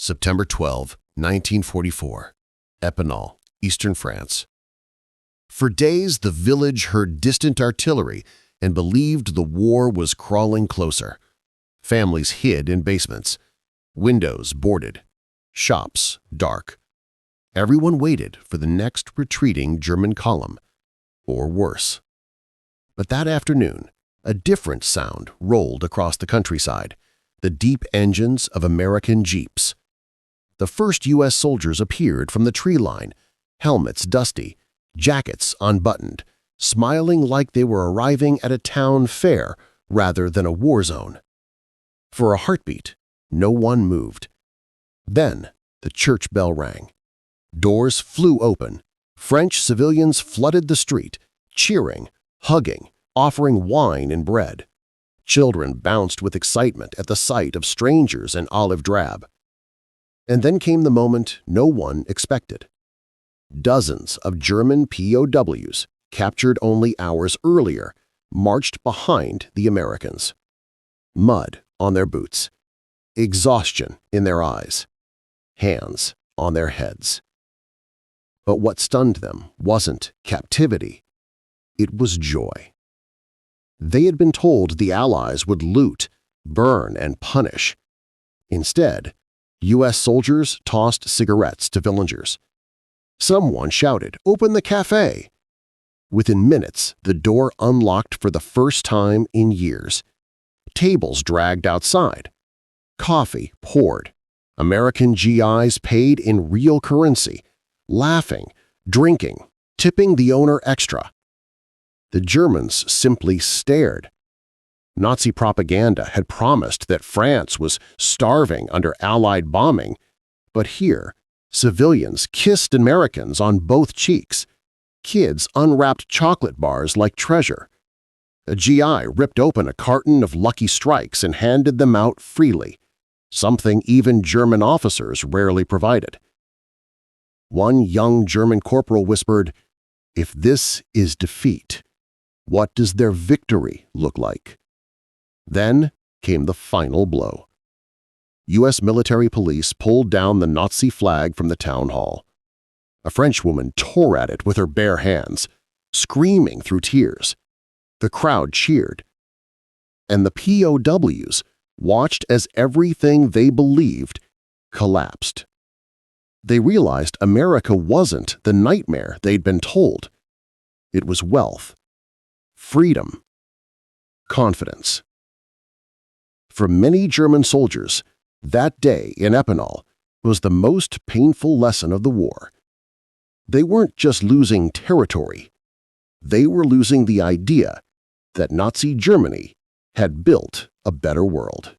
September 12, 1944, Épinal, eastern France. For days, the village heard distant artillery and believed the war was crawling closer. Families hid in basements, windows boarded, shops dark. Everyone waited for the next retreating German column, or worse. But that afternoon, a different sound rolled across the countryside, the deep engines of American jeeps. The first U.S. soldiers appeared from the tree line, helmets dusty, jackets unbuttoned, smiling like they were arriving at a town fair rather than a war zone. For a heartbeat, no one moved. Then the church bell rang. Doors flew open. French civilians flooded the street, cheering, hugging, offering wine and bread. Children bounced with excitement at the sight of strangers in olive drab. And then came the moment no one expected. Dozens of German POWs, captured only hours earlier, marched behind the Americans. Mud on their boots, exhaustion in their eyes, hands on their heads. But what stunned them wasn't captivity. It was joy. They had been told the Allies would loot, burn, and punish. Instead, U.S. soldiers tossed cigarettes to villagers. Someone shouted, "Open the cafe!" Within minutes, the door unlocked for the first time in years. Tables dragged outside. Coffee poured. American GIs paid in real currency, laughing, drinking, tipping the owner extra. The Germans simply stared. Nazi propaganda had promised that France was starving under Allied bombing, but here, civilians kissed Americans on both cheeks. Kids unwrapped chocolate bars like treasure. A GI ripped open a carton of Lucky Strikes and handed them out freely, something even German officers rarely provided. One young German corporal whispered, "If this is defeat, what does their victory look like?" Then came the final blow. U.S. military police pulled down the Nazi flag from the town hall. A Frenchwoman tore at it with her bare hands, screaming through tears. The crowd cheered. And the POWs watched as everything they believed collapsed. They realized America wasn't the nightmare they'd been told. It was wealth, freedom, confidence. For many German soldiers, that day in Épinal was the most painful lesson of the war. They weren't just losing territory. They were losing the idea that Nazi Germany had built a better world.